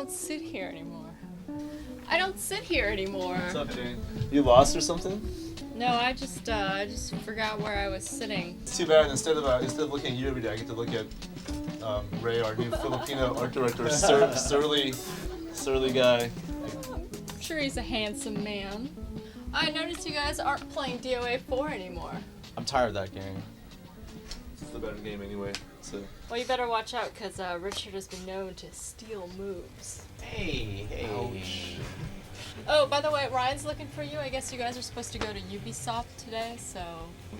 don't sit here anymore. I don't sit here anymore. What's up, Jane? You lost or something? No, I just forgot where I was sitting. It's too bad. Instead of looking at you every day, I get to look at Ray, our new Filipino art director, surly guy. I'm sure he's a handsome man. I noticed you guys aren't playing DOA 4 anymore. I'm tired of that game. It's the better game anyway. So. Well, you better watch out, because Richard has been known to steal moves. Hey. Ouch. Oh, by the way, Ryan's looking for you. I guess you guys are supposed to go to Ubisoft today, so...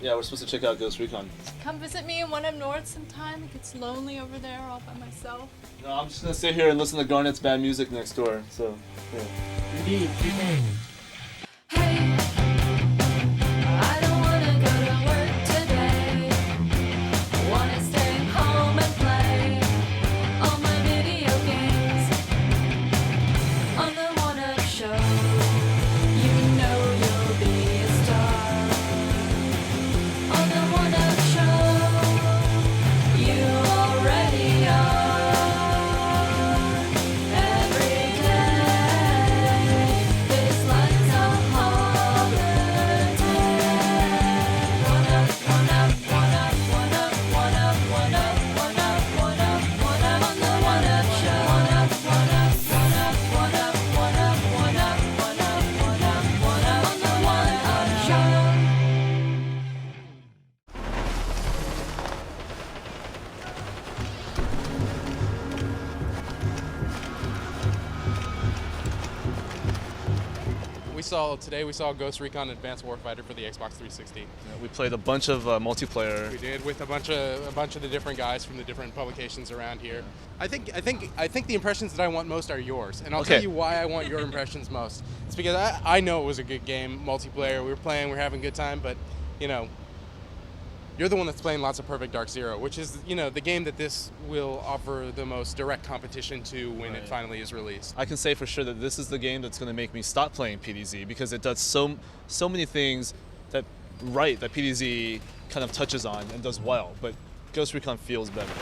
Yeah, we're supposed to check out Ghost Recon. Come visit me in one up north sometime. It gets lonely over there all by myself. No, I'm just gonna sit here and listen to Garnet's bad music next door, so, yeah. Indeed. Hey, I don't wanna go to work today. Wanna stay home and play all my video games on the One Up Show. You know you'll be a star on the One Up Show. You already are. Every day, this life's a holiday. One up, one up, one up, one up, one up, one up, one up, one up, one up on the One Up Show. One up, one up, one up, one up, one up, one up, one up, one up, one up on the One Up Show. Today we saw Ghost Recon Advanced Warfighter for the Xbox 360. Yeah, we played a bunch of multiplayer. We did with a bunch of the different guys from the different publications around here. I think the impressions that I want most are yours, and I'll tell you why I want your impressions most. It's because I know it was a good game, multiplayer. We were playing, we were having a good time, but you know, you're the one that's playing lots of Perfect Dark Zero, which is, you know, the game that this will offer the most direct competition to when it finally is released. I can say for sure that this is the game that's going to make me stop playing PDZ because it does so many things that PDZ kind of touches on and does well, but Ghost Recon feels better.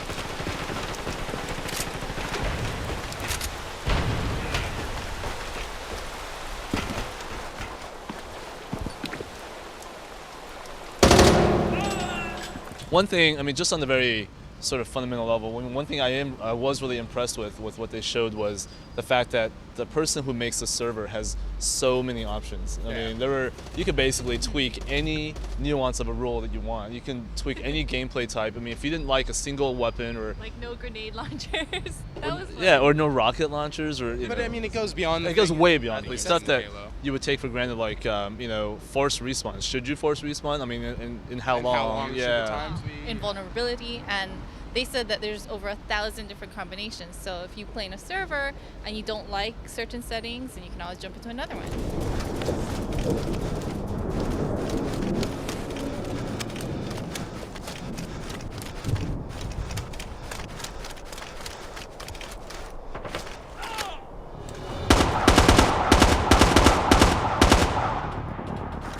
One thing, I mean, just on the very sort of fundamental level, one thing I was really impressed with what they showed was the fact that the person who makes the server has so many options. I mean, you could basically tweak any nuance of a rule that you want. You can tweak any gameplay type. I mean, if you didn't like a single weapon or Like no grenade launchers. That was fun. yeah, or no rocket launchers, or But I mean, it goes beyond. it goes way beyond like stuff that Halo. you would take for granted, like you know, force respawn. Should you force respawn? I mean, in how And long? how long should the times be? Invulnerability, and they said that there's over 1,000 different combinations. So if you play in a server and you don't like certain settings, then you can always jump into another one.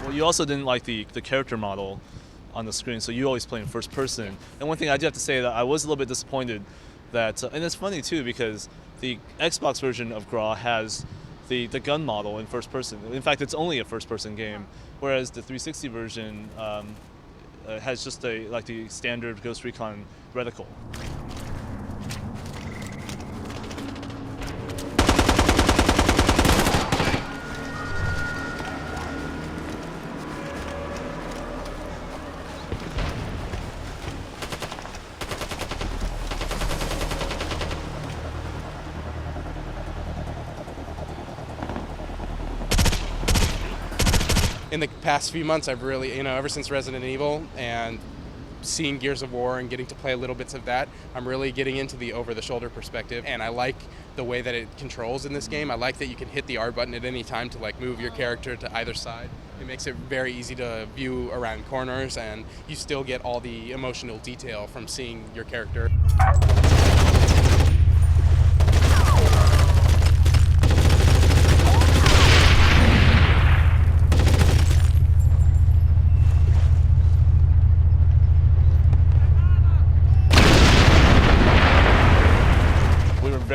Well, you also didn't like the character model on the screen, so you always play in first person. And one thing I do have to say that I was a little bit disappointed that, and it's funny too because the Xbox version of Graw has the gun model in first person. In fact, it's only a first person game, whereas the 360 version has just like the standard Ghost Recon reticle. In the past few months, I've really, you know, ever since Resident Evil and seeing Gears of War and getting to play little bits of that, I'm really getting into the over-the-shoulder perspective, and I like the way that it controls in this game. I like that you can hit the R button at any time to like move your character to either side. It makes it very easy to view around corners, and you still get all the emotional detail from seeing your character.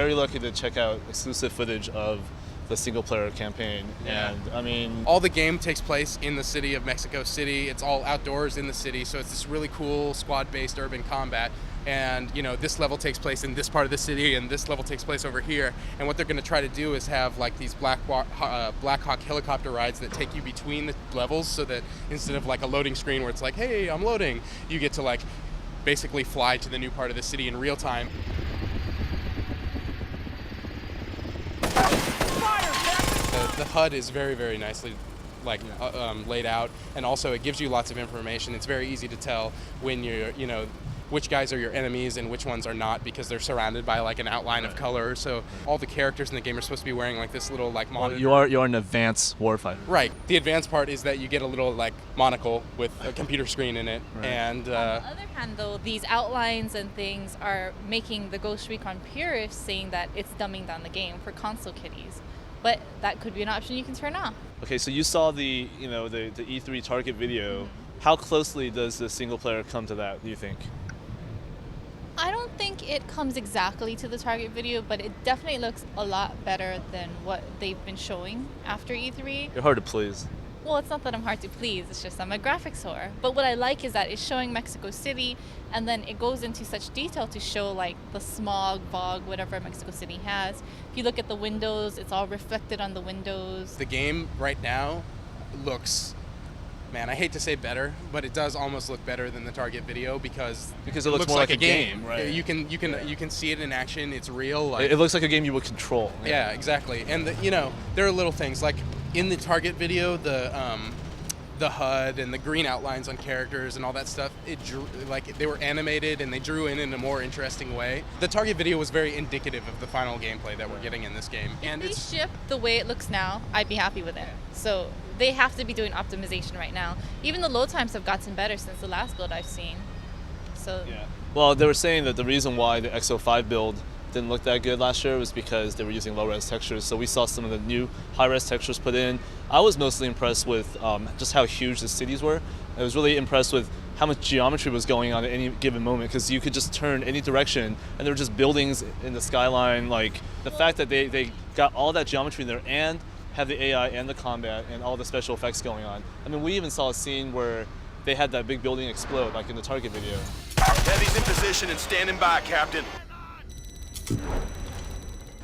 very lucky to check out exclusive footage of the single-player campaign, and I mean, all the game takes place in the city of Mexico City. It's all outdoors in the city, so it's this really cool squad-based urban combat. And you know, this level takes place in this part of the city, and this level takes place over here. And what they're going to try to do is have like these Black Hawk helicopter rides that take you between the levels, so that instead of like a loading screen where it's like, hey, I'm loading, you get to like basically fly to the new part of the city in real time. The HUD is very, very nicely laid out, and also it gives you lots of information. It's very easy to tell when you're, you know, which guys are your enemies and which ones are not, because they're surrounded by like an outline of color. So all the characters in the game are supposed to be wearing like this little like monitor. you're an advanced warfighter. Right. The advanced part is that you get a little like monocle with a computer screen in it, and On the other hand, though, these outlines and things are making the Ghost Recon purists saying that it's dumbing down the game for console kiddies. But that could be an option you can turn off. Okay, so you saw the E3 target video. How closely does the single player come to that, do you think? I don't think it comes exactly to the target video, but it definitely looks a lot better than what they've been showing after E3. You're hard to please. Well, it's not that I'm hard to please, it's just I'm a graphics whore. But what I like is that it's showing Mexico City, and then it goes into such detail to show like the smog, fog, whatever Mexico City has. If you look at the windows, it's all reflected on the windows. the game right now looks, man, I hate to say better, but it does almost look better than the target video because it looks more like a game, right? You can see it in action. It's real. Like, It looks like a game you would control. yeah, exactly. And you know, there are little things like in the target video, the HUD and the green outlines on characters and all that stuff. It drew, like they were animated and they drew in a more interesting way. The target video was very indicative of the final gameplay that we're getting in this game. And If it's they ship the way it looks now, I'd be happy with it. So they have to be doing optimization right now. Even the load times have gotten better since the last build I've seen. So Yeah. Well, they were saying that the reason why the XO5 build didn't look that good last year was because they were using low-res textures. So we saw some of the new high-res textures put in. I was mostly impressed with just how huge the cities were. I was really impressed with how much geometry was going on at any given moment, because you could just turn any direction and there were just buildings in the skyline. Like the fact that they got all that geometry in there and have the AI and the combat and all the special effects going on. I mean, we even saw a scene where they had that big building explode, like in the target video. Heavy's in position and standing by, Captain.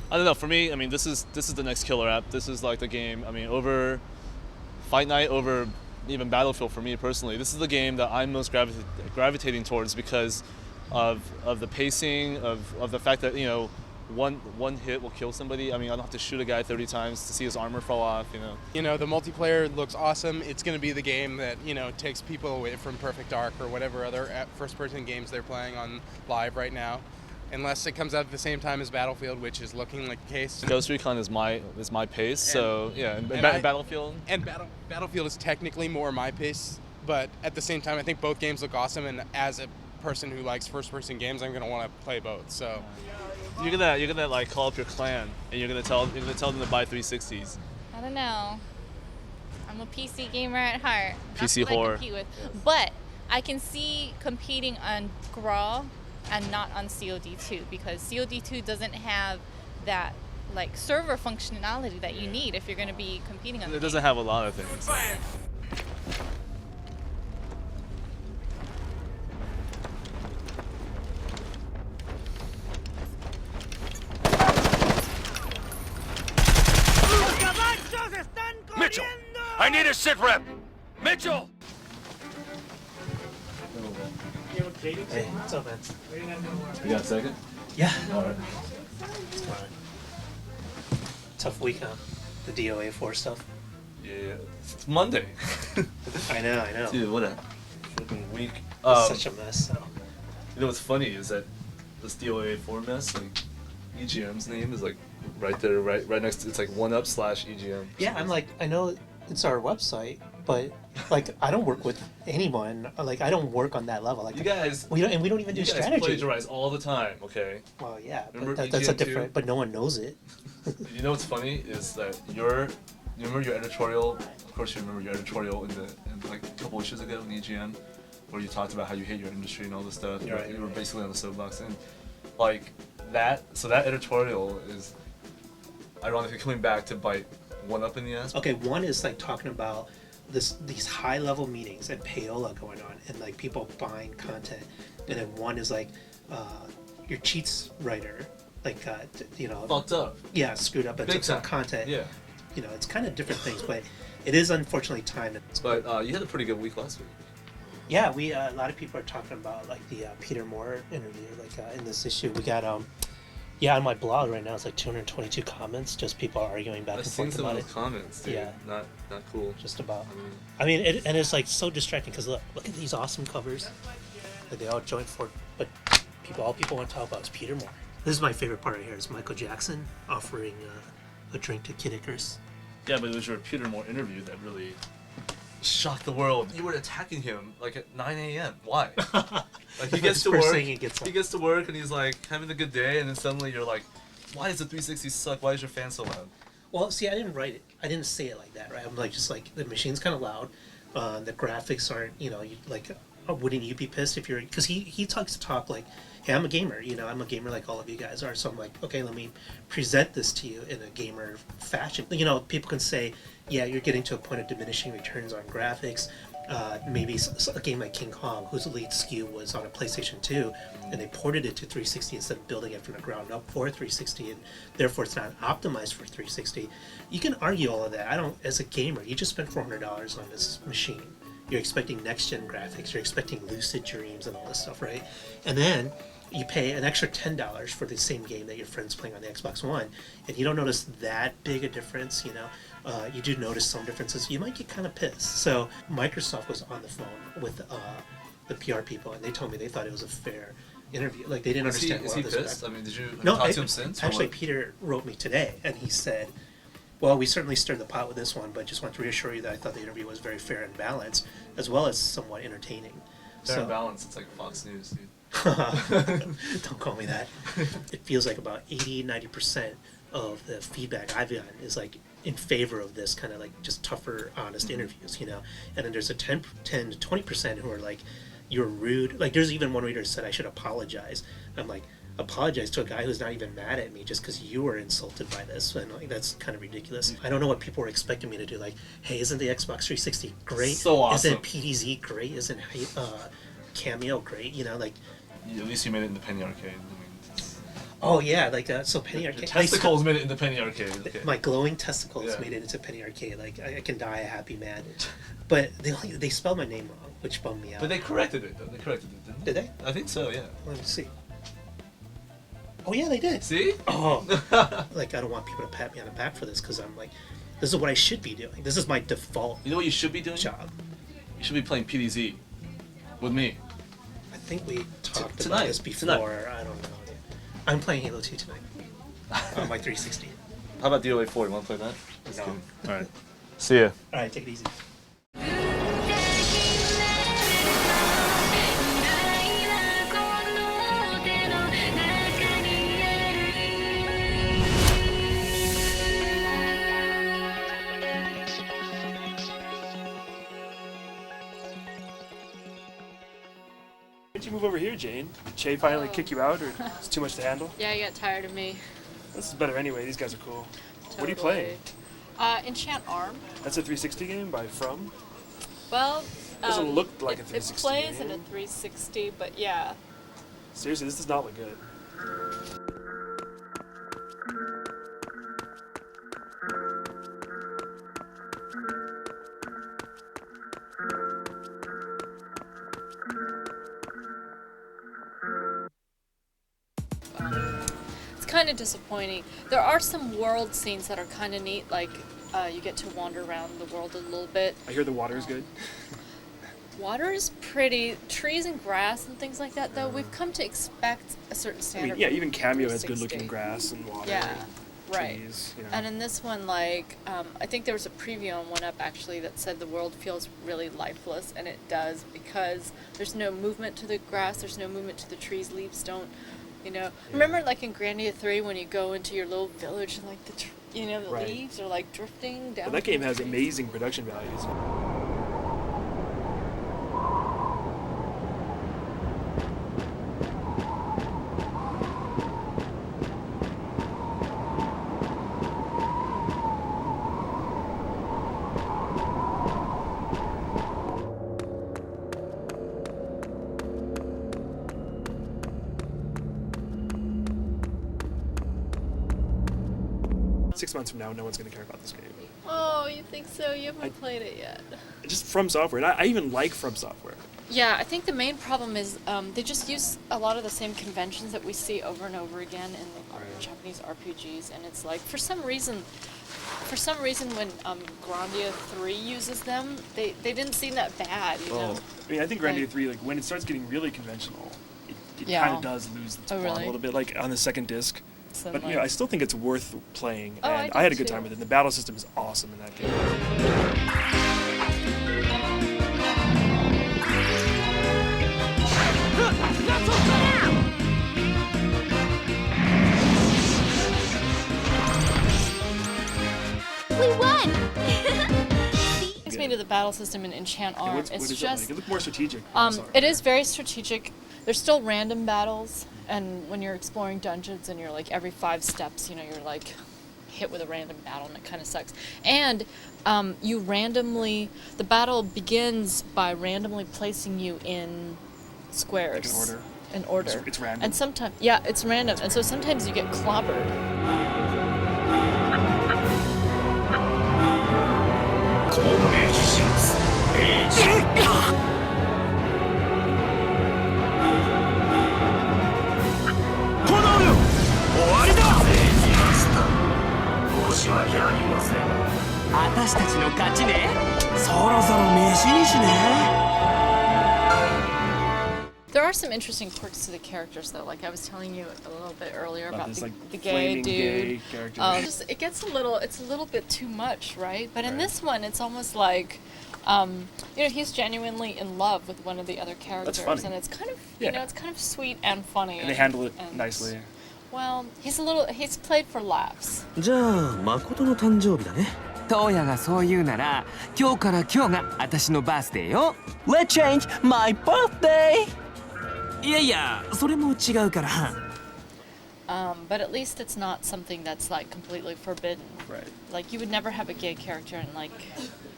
I don't know. For me, I mean, this is the next killer app. This is like the game. I mean, over Fight Night, over even Battlefield for me personally. This is the game that I'm most gravitating towards because of the pacing, of the fact that, you know, one hit will kill somebody. I mean, I don't have to shoot a guy 30 times to see his armor fall off. You know, the multiplayer looks awesome. It's going to be the game that, you know, takes people away from Perfect Dark or whatever other first-person games they're playing on live right now. Unless it comes out at the same time as Battlefield, which is looking like the case. Ghost Recon is my pace, so yeah. And Battlefield. And Battlefield is technically more my pace, but at the same time, I think both games look awesome. And as a person who likes first-person games, I'm gonna want to play both. So you're gonna like call up your clan, and you're gonna tell them to buy 360s. I don't know. I'm a PC gamer at heart. PC That's what I whore. compete with. But I can see competing on Graw and not on COD2, because COD2 doesn't have that like server functionality that you need if you're going to be competing on the It doesn't have a lot of things. Mitchell, I need a sit rep. Mitchell! Hey, what's up, man? You got a second? Yeah. All right. It's fine. Tough week, huh? The DOA 4 stuff. Yeah. It's Monday. I know. Dude, what a freaking week. It's such a mess, so. You know what's funny is that this DOA 4 mess, like EGM's name is like right there, right next to, it's like 1UP/EGM. Yeah, I'm like, I know it's our website, but like I don't work with anyone. Like I don't work on that level. Like You guys, we don't even do you guys strategy. plagiarize all the time, okay? Well, yeah, Remember but that's a EGM2? different. But no one knows it. You know what's funny is that you remember your editorial. Of course, you remember your editorial in like a couple issues ago in EGM, where you talked about how you hate your industry and all this stuff. Right. You were basically on the soapbox, and like that editorial is ironically coming back to bite one up in the ass. Okay, one is like talking about these high level meetings and payola going on and like people buying content, and then one is like your cheats writer like Fucked up. yeah, screwed up and Big took some time. content. Yeah. It's kind of different things, but it is unfortunately timed. But you had a pretty good week last week. Yeah, we a lot of people are talking about like the Peter Moore interview. Like in this issue, we got on my blog right now it's like 222 comments, just people arguing back I've and seen forth some about of it. the comments, dude. Yeah. Not cool. Just about. I mean, And it's like so distracting because look at these awesome covers. Like they all joined for, but all people want to talk about is Peter Moore. This is my favorite part right here. Is Michael Jackson offering a drink to Kid Icarus. yeah, but it was your Peter Moore interview that really shocked the world. You were attacking him like at 9 a.m. Why? Like he gets to First work. thing he gets to work and he's like having a good day, and then suddenly you're like, "Why does the 360 suck? Why is your fan so loud?" Well, see, I didn't write it. I didn't say it like that, right? I'm like, just like the machine's kind of loud. The graphics aren't, wouldn't you be pissed if you're? Because he talk like, hey, I'm a gamer. I'm a gamer like all of you guys are. So I'm like, okay, let me present this to you in a gamer fashion. People can say, yeah, you're getting to a point of diminishing returns on graphics. Maybe a game like King Kong, whose lead SKU was on a PlayStation 2, and they ported it to 360 instead of building it from the ground up for 360, and therefore it's not optimized for 360. You can argue all of that. As a gamer, you just spent $400 on this machine. You're expecting next-gen graphics, you're expecting lucid dreams and all this stuff, right? And then you pay an extra $10 for the same game that your friend's playing on the Xbox One, and you don't notice that big a difference, you do notice some differences. You might get kind of pissed. So Microsoft was on the phone with the PR people, and they told me they thought it was a fair interview. Like they didn't understand. Is he pissed? I mean, did you No, talk to him since? Actually, Peter wrote me today, and he said, well, we certainly stirred the pot with this one, but just want to reassure you that I thought the interview was very fair and balanced, as well as somewhat entertaining. Fair and balanced. It's like Fox News, dude. Don't call me that. It feels like about 80-90% of the feedback I've gotten is like in favor of this kind of like just tougher, honest interviews, and then there's a 10 to 20% who are like, you're rude. Like there's even one reader who said I should apologize. I'm like, apologize to a guy who's not even mad at me just because you were insulted by this, and like that's kind of ridiculous. I don't know what people were expecting me to do. Like, hey, isn't the Xbox 360 great? So awesome. Isn't PDZ great? Isn't Cameo great? Like. At least you made it in the Penny Arcade. I mean, Oh yeah, like so Penny your Arcade. testicles made it in the Penny Arcade. Okay. My glowing testicles Yeah. made it into Penny Arcade. Like I can die a happy man. But they spelled my name wrong, which bummed me out. But they corrected it, though. They corrected it, didn't they? Did they? I think so, yeah. Let me see. Oh yeah, they did. See? Oh, like I don't want people to pat me on the back for this because I'm like, this is what I should be doing. This is my default You know what you should be doing? job. You should be playing PDZ with me. I think we talked tonight. about this before. Tonight. I don't know. I'm playing Halo 2 tonight on my 360. How about DOA 4? You want to play that? No. All right. See ya. All right, take it easy. Why'd you move over here, Jane? Did Shay finally kick you out, or it's too much to handle? Yeah, you got tired of me. This is better anyway. These guys are cool. What are you Totally. playing? Enchant Arm. That's a 360 game by From. Well, Doesn't look like a it 360 plays game. in a 360, but yeah. Seriously, this does not look good. It's kind of disappointing. There are some world scenes that are kind of neat, like you get to wander around the world a little bit. I hear the water is good. Water is pretty. Trees and grass and things like that, though, we've come to expect a certain I standard. mean, yeah, from even Cameo has 360. good-looking grass and water. Yeah, and right. trees, And in this one, like, I think there was a preview on One Up actually that said the world feels really lifeless, and it does because there's no movement to the grass, there's no movement to the trees, leaves don't, Remember, like in Grandia 3, when you go into your little village and like the Right. leaves are like drifting down. But that game has the trees? amazing production values. 6 months from now, no one's going to care about this game. Oh, you think so? You haven't played it yet. Just From Software. And I even like From Software. Yeah, I think the main problem is they just use a lot of the same conventions that we see over and over again in the Japanese RPGs, and it's like for some reason when Grandia 3 uses them, they didn't seem that bad, you know. I mean, I think Grandia 3, like when it starts getting really conventional, it Yeah. kind of does lose its plot really? a little bit, like on the second disc. So, But like- I still think it's worth playing, Oh, and I I had do a good too. time with it. The battle system is awesome in that game. We won! Brings me to the battle system in Enchant Yeah, Arms. what It's is just it like? It looked more strategic. I'm sorry. it is very strategic. There's still random battles, and when you're exploring dungeons and you're like every 5 steps, you know, you're like hit with a random battle, and it kind of sucks. And the battle begins by randomly placing you in squares. Like an order. An order. It's random. And sometimes, yeah, it's random, and so sometimes you get clobbered. There are some interesting quirks to the characters, though. Like I was telling you a little bit earlier about this, like, the gay flaming dude. gay character. It's a little bit too much, right? But in this one, it's almost like, you know, he's genuinely in love with one of the other characters, funny. and it's kind of, Yeah. you know, it's kind of sweet and funny. And they handle it and- nicely. Well, he's played for laughs. じゃあ誠の誕生日だね。トウヤがそう言うなら今日から今日が私のバースデーよ。 Let's change my birthday! いやいや、それも違うから。But at least it's not something that's like completely forbidden. Right. Like you would never have a gay character in like,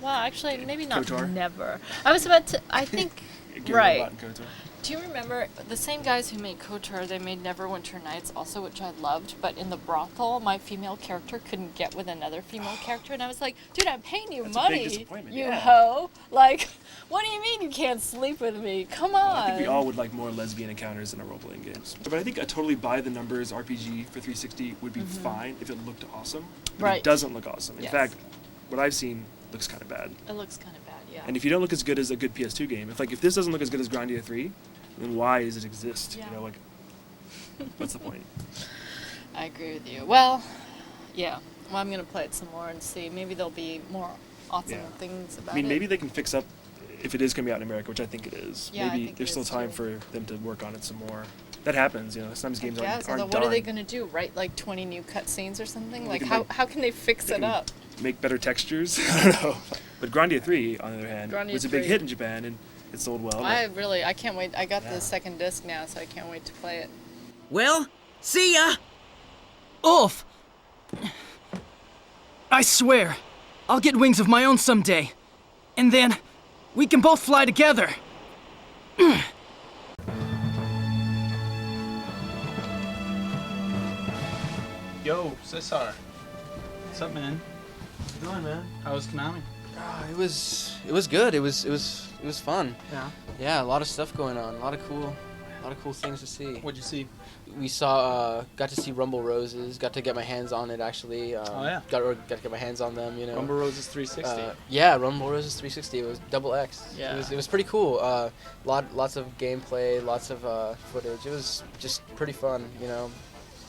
well, actually maybe not KOTOR? never. I think Gear right. Robot and KOTOR. Do you remember the same guys who made KOTOR? They made Neverwinter Nights also, which I loved. But in the brothel, my female character couldn't get with another female character, and I was like, dude, I'm paying you That's a big money, disappointment, you yeah. hoe. Like, what do you mean you can't sleep with me? Come on. I think we all would like more lesbian encounters in our role-playing games. But I think a totally by-the-numbers RPG for 360 would be fine if it looked awesome. But Right. it doesn't look awesome. In Yes. fact, what I've seen looks kind of bad. It looks kind of bad, yeah. And if you don't look as good as a good PS2 game, if this doesn't look as good as Grandia 3, then why does it exist? Yeah. You know, like, what's the point? I agree with you. Well, yeah. Well, I'm gonna play it some more and see. Maybe there'll be more awesome Yeah. things about I mean, it. maybe they can fix up if it is going to be out in America, which I think it is. Yeah, I maybe think it there's still is, time too. for them to work on it some more. That happens, you know. Sometimes games Yes, aren't although done. what are they gonna do? Write like 20 new cutscenes or something? They Like can how can they fix they it can up? Make better textures. I don't know. But Grandia 3, on the other hand, Grandia was a big 3. hit in Japan and it sold well. I can't wait. I got Yeah. the second disc now, so I can't wait to play it. Well, see ya! Ulf! I swear, I'll get wings of my own someday. And then, we can both fly together. Yo, Cesar. What's up, man? How you doing, man? How was Konami? It was good. It was fun. Yeah. Yeah, a lot of stuff going on. A lot of cool things to see. What'd you see? We got to see Rumble Roses. Got to get my hands on it actually. Oh, yeah. Got to get my hands on them. You know. Rumble Roses 360. Yeah, Rumble Roses 360. It was double X. Yeah. It was pretty cool. Lots of gameplay, lots of footage. It was just pretty fun. You know,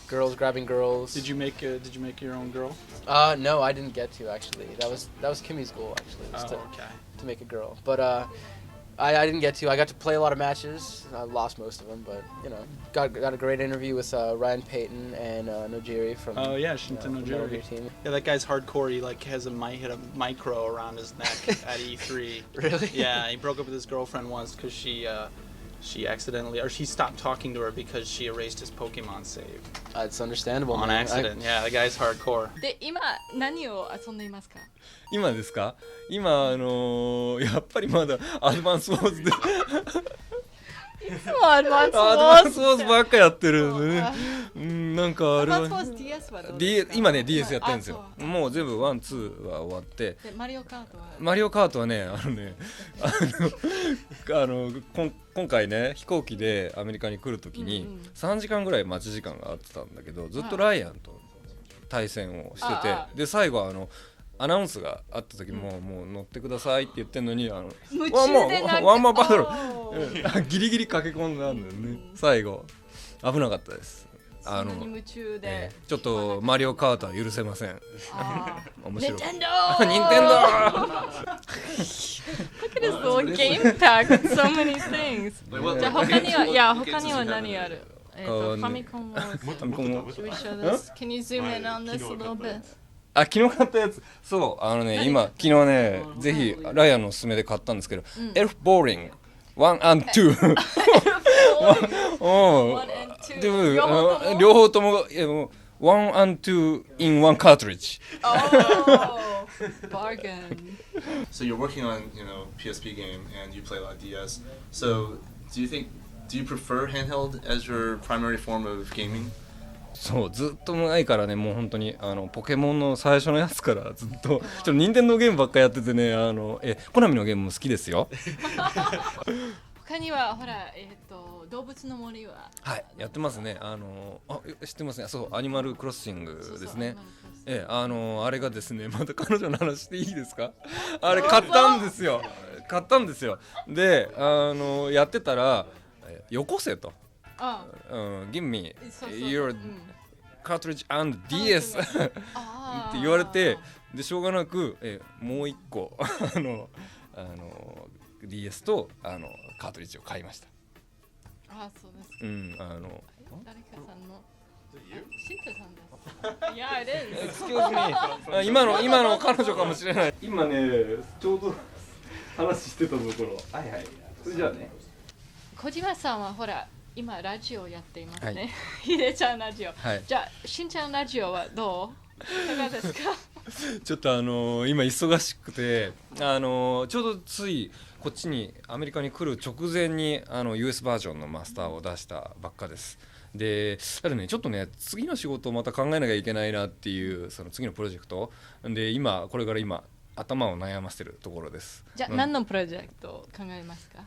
girls grabbing girls. Did you make your own girl? No, I didn't get to actually. That was Kimmy's goal actually. Was okay. to make a girl. But I didn't get to. I got to play a lot of matches. I lost most of them, but you know, got a great interview with Ryan Payton and Nojiri from. Oh yeah, Shinta from the Nojiri. team. Yeah, that guy's hardcore. He like has a micro around his neck at E3. Really? Yeah, he broke up with his girlfriend once because she accidentally, or she stopped talking to her because she erased his Pokemon save It's understandable. on man. accident. Yeah, the guy's hardcore. で、今何を遊んでいますか？今ですか？今やっぱりまだアドバンスウォーズでいつもアドバンスウォーズアドバンスウォーズばっかやってるんでね。なんかあれは DS はどうですか？今ね DS やってるんですよ。あもう全部ワンツーは終わって、でマリオカートはマリオカートはね今回ね飛行機でアメリカに来るときに3時間ぐらい待ち時間があってたんだけど、ずっとライアンと対戦をしてて、で最後アナウンスがあった時ももう乗ってくださいって言ってんのに夢中でなんかワンマンバトルギリギリ駆け込んだんだよね。最後危なかったです。そんなに夢中で、ちょっとマリオカートは許せません。面白い。Nintendo! Nintendo! Look at his little game pack with so many things. じゃあ他には何ある？ファミコンも。Should we show this? Can you zoom in on this a little bit? 昨日買ったやつ。そう今昨日ねぜひライアンのおすすめで買ったんですけど、エルフボーリング1 and 2。でも両方とも1 and 2 in one cartridge. Oh, bargain. So you're working on, PSP game and you play a lot of DS. So do you prefer handheld as your primary form of gaming? そうずっと前からねもう本当にポケモンの最初のやつからずっとちょっと任天堂ゲームばっかやっててねコナミのゲームも好きですよ。他にはほら動物の森はやってますね。知ってますね。そうアニマルクロッシングですね。あれがですねまた彼女の話していいですか？あれ買ったんですよ。でやってたらよこせと。Give me your cartridge and DS って言われて、でしょうがなくもう一個DS とカートリッジを買いました。そうです。誰かさんのシンタさんです。Yeah, it is. Excuse me. 今の彼女かもしれない。今ねちょうど話してたところ。それじゃあね。小島さんはほら今ラジオやっていますね。ひでちゃんラジオ。じゃあしんちゃんラジオはどう？いかがですか？ちょっと今忙しくてちょうどついこっちにアメリカに来る直前にUS バージョンのマスターを出したばっかです。でただねちょっとね次の仕事をまた考えなきゃいけないなっていうその次のプロジェクトでこれから頭を悩ませてるところです。じゃあ何のプロジェクトを考えますか？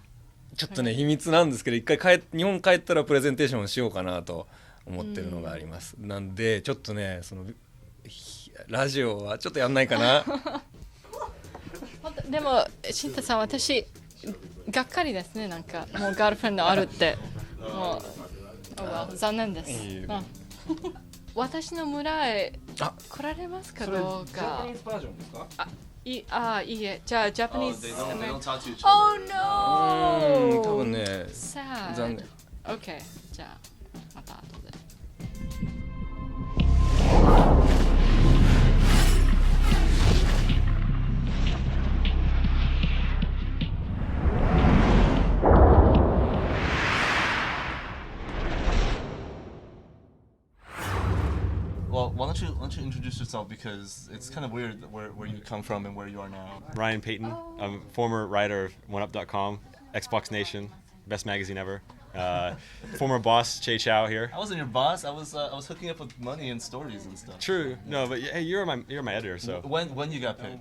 ちょっとね秘密なんですけど一回日本帰ったらプレゼンテーションをしようかなと思ってるのがあります。なんでちょっとねラジオはちょっとやんないかな。でもシンタさん私がっかりですね。なんかもうガールフレンドあるってもう残念です。私の村へ来られますかどうか。ジャパニーズバージョンですか？いいえじゃあジャパニーズ。They don't talk to each other. Oh no! 多分ね残念。OK じゃあまた後で。Well, why don't you introduce yourself because it's kind of weird where you come from and where you are now. Ryan Payton. I'm a former writer of OneUp.com, Xbox Nation, best magazine ever. Former boss Che Chow here. I wasn't your boss. I was hooking up with money and stories and stuff. True. No, but hey, you're my editor. So when you got paid?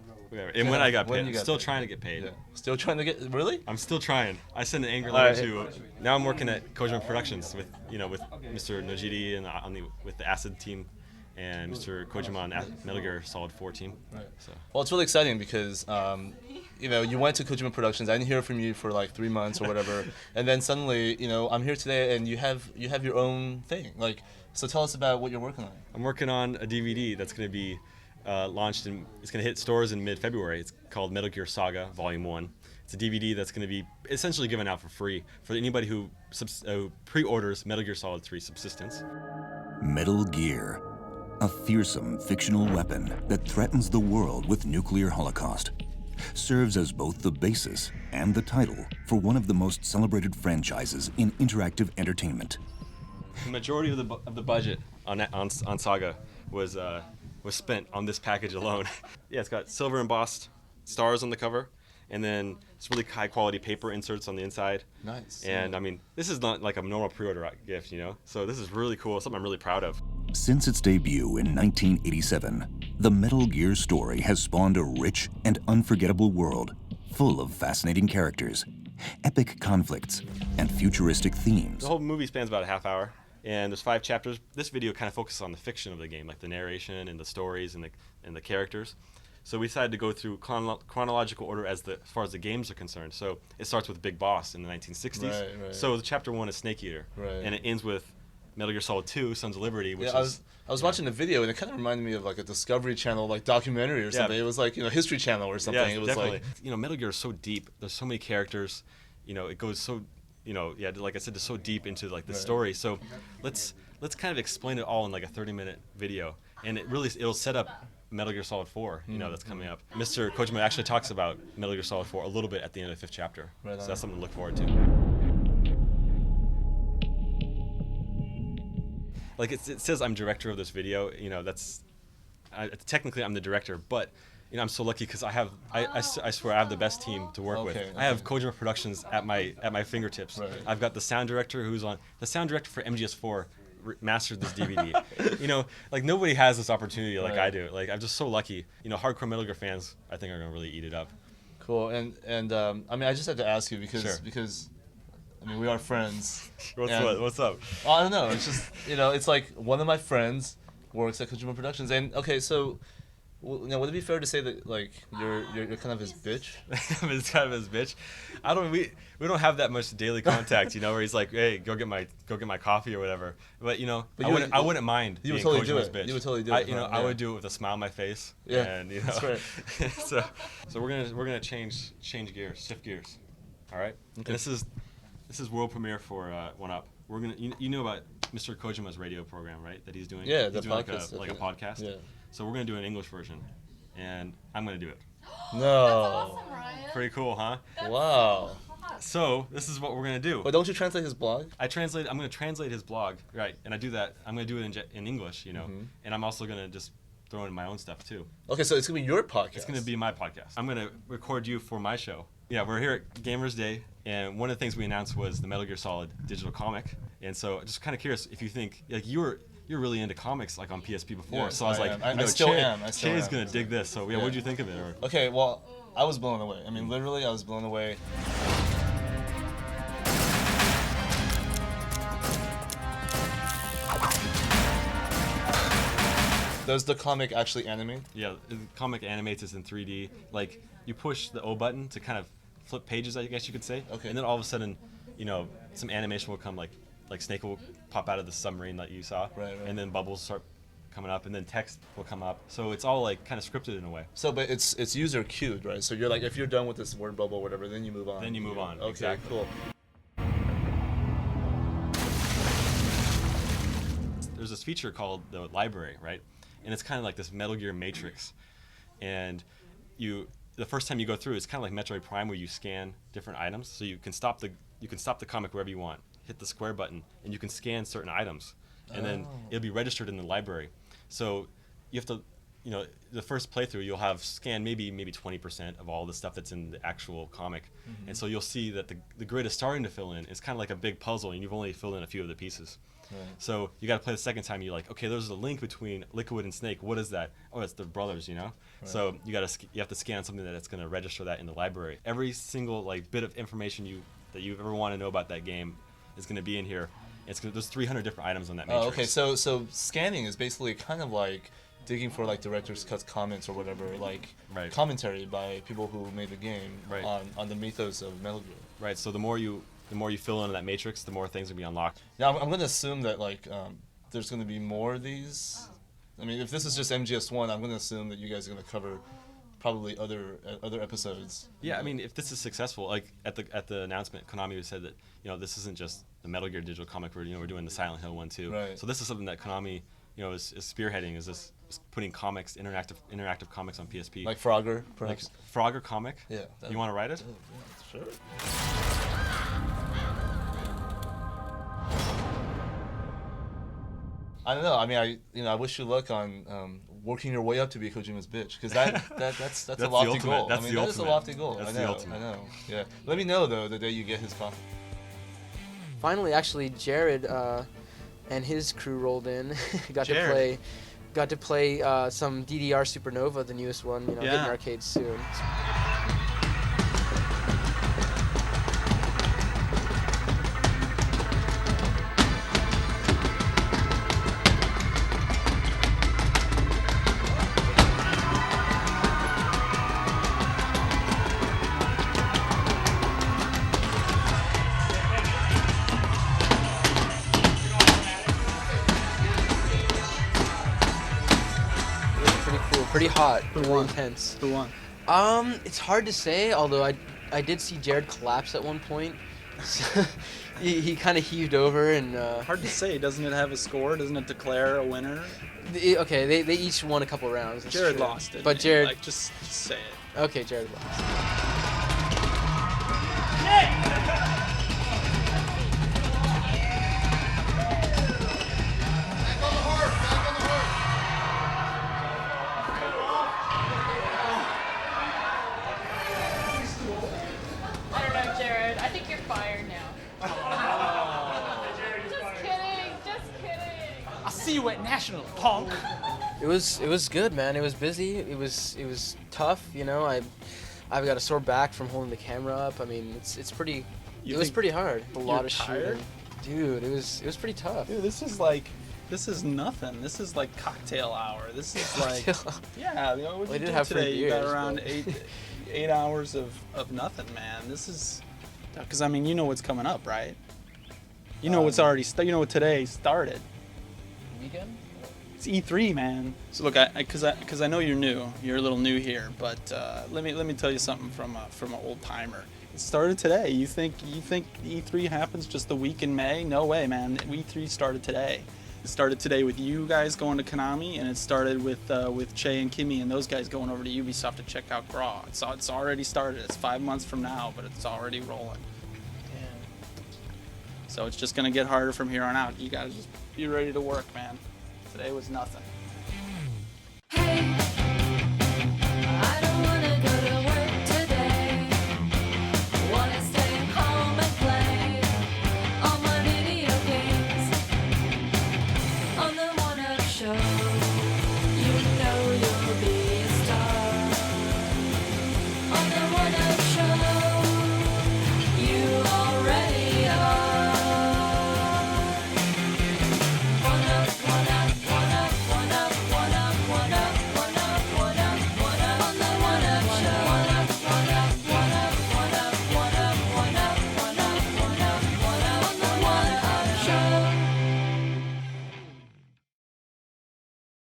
And when I got paid, I'm still trying to get paid. Yeah. Still trying to get really? I'm still trying. I sent an angry letter to. Now I'm working at Kojima Productions with Mr. Nojiri and with the Acid team. And Mr. Kojima on Metal Gear Solid 4 team. Right. So. Well, it's really exciting because you went to Kojima Productions. I didn't hear from you for like 3 months or whatever, and then suddenly, I'm here today, and you have your own thing. So tell us about what you're working on. I'm working on a DVD that's going to be launched it's going to hit stores in mid-February. It's called Metal Gear Saga Volume 1. It's a DVD that's going to be essentially given out for free for anybody who pre-orders Metal Gear Solid 3 Subsistence. Metal Gear. A fearsome fictional weapon that threatens the world with nuclear holocaust, serves as both the basis and the title for one of the most celebrated franchises in interactive entertainment. The majority of the budget on Saga was spent on this package alone. Yeah, it's got silver embossed stars on the cover, and then it's really high quality paper inserts on the inside. Nice. And I mean, this is not like a normal pre-order gift, So this is really cool. Something I'm really proud of. Since its debut in 1987, the Metal Gear story has spawned a rich and unforgettable world full of fascinating characters, epic conflicts, and futuristic themes. The whole movie spans about a half hour, and there's 5 chapters. This video kind of focuses on the fiction of the game, like the narration and the stories and the characters. So we decided to go through chronological order as far as the games are concerned. So it starts with Big Boss in the 1960s. Right. So the chapter 1 is Snake Eater, and it ends with Metal Gear Solid 2: Sons of Liberty, which is... I was watching the video, and it kind of reminded me of like a Discovery Channel like documentary or something. It was like, History Channel or something. Yeah, it was definitely. like, Metal Gear is so deep. There's so many characters. It goes so, like I said, just so deep into like the story. So let's kind of explain it all in like a 30-minute video, and it'll set up Metal Gear Solid 4, that's coming up. Mr. Kojima actually talks about Metal Gear Solid 4 a little bit at the end of the 5th chapter. Right so on. that's something to look forward to. Like it says I'm director of this video, technically I'm the director, but I'm so lucky because I swear I have the best team to work with. I have Kojima Productions at my fingertips. Right. I've got the sound director the sound director for MGS4 mastered this DVD. Like nobody has this opportunity like I do. Like I'm just so lucky. Hardcore Metal Gear fans I think are gonna really eat it up. Cool. And I just had to ask you because we are friends. What's up? Well, I don't know. It's just it's like one of my friends works at Kojima Productions, and okay, so would it be fair to say that like you're kind of his bitch? It's kind of his bitch. We don't have that much daily contact, where he's like, hey, go get my coffee or whatever. But I wouldn't mind. You would being totally do Kojima's it. bitch. You would totally do it. I would do it with a smile on my face. Yeah, and that's right. so we're gonna change gears, shift gears. All right. Okay. And this is world premiere for One Up. We're gonna you know about Mr. Kojima's radio program, right? That he's doing. Yeah, he's the doing podcast. like a podcast. Yeah. So we're gonna do an English version, and I'm gonna do it. No. Pretty cool, huh? Wow. So this is what we're gonna do. But don't you translate his blog? I'm gonna translate his blog, right? And I do that. I'm gonna do it in English, and I'm also gonna just throw in my own stuff too. Okay, so it's gonna be your podcast. It's gonna be my podcast. I'm gonna record you for my show. Yeah, we're here at Gamers Day, and one of the things we announced was the Metal Gear Solid digital comic. And so, just kind of curious if you think like you're really into comics like on PSP before. Yes, so I was like, I still am. Che's gonna dig this. So yeah, what did you think of it? Or? Okay, well, I was blown away. Literally, I was blown away. Does the comic actually animate? Yeah, the comic animates this in 3D. Like you push the O button to kind of flip pages, I guess you could say. Okay. And then all of a sudden, some animation will come, like Snake will pop out of the submarine that you saw. Right. And then bubbles start coming up, and then text will come up. So it's all like kind of scripted in a way. So, but it's user cued, right? So you're like, if you're done with this word bubble or whatever, then you move on. Then you move on. Okay, exactly. Cool. There's this feature called the library, right? And it's kind of like this Metal Gear matrix. And the first time you go through, it's kind of like Metroid Prime, where you scan different items. So you can stop the comic wherever you want. Hit the square button, and you can scan certain items, and then it'll be registered in the library. So you have to, the first playthrough, you'll have scanned maybe 20% of all the stuff that's in the actual comic, and so you'll see that the grid is starting to fill in. It's kind of like a big puzzle, and you've only filled in a few of the pieces. Right. So you got to play the second time. You're like, okay, there's a link between Liquid and Snake. What is that? Oh, it's the brothers, Right. So you have to scan something that's going to register that in the library. Every single bit of information that you ever want to know about that game is going to be in here. There's 300 different items on that matrix. Oh, okay. So scanning is basically kind of like digging for director's cut comments or whatever, commentary by people who made the game on the mythos of Metal Gear. Right. So the more you fill into that matrix, the more things will be unlocked. Yeah, I'm going to assume that there's going to be more of these. If this is just MGS1, I'm going to assume that you guys are going to cover probably other episodes. Yeah, if this is successful, like at the announcement, Konami said that this isn't just the Metal Gear digital comic. We're doing the Silent Hill one too. Right. So this is something that Konami is spearheading. Is putting comics, interactive comics on PSP. Like Frogger, perhaps. Like Frogger comic. Yeah. You want to write it? Yeah, sure. I don't know. I wish you luck on working your way up to be Kojima's bitch, because that's a lofty goal. That is a lofty goal. That's I know. the ultimate. I know. Yeah. Let me know though the day you get his comic. Finally, actually, Jared and his crew rolled in. got Jared. to play some DDR Supernova, the newest one. You know, hitting arcades soon. Pretty hot, really intense. Who won? It's hard to say. Although I did see Jared collapse at one point. he kind of heaved over and. Hard to say. Doesn't it have a score? Doesn't it declare a winner? Okay, they each won a couple rounds. That's Jared true. lost it. But Jared. Like, just say it. Okay, Jared lost. I don't know, Jared. I think you're fired now. Just kidding. I'll see you at National, punk. It was good, man. It was busy. It was tough. You know, I've got a sore back from holding the camera up. I mean, it's pretty. It was pretty hard. A lot of tired? shooting. Dude, it was pretty tough. Dude, this is nothing. This is like cocktail hour. This is like, yeah. You know, what We you did do have today? free You got beers, around but- 8 hours of nothing, man. This is, because I mean, you know what's coming up, right? You know what's already. You know what today started. Weekend. It's E3, man. So look, because I know you're new. You're a little new here, but let me tell you something from an old timer. It started today. You think E3 happens just a week in May? No way, man. E3 started today. It started today with you guys going to Konami, and it started with Che and Kimmy and those guys going over to Ubisoft to check out Graw. It's already started. It's 5 months from now, but it's already rolling. So it's just gonna get harder from here on out. You gotta just be ready to work, man. Today was nothing.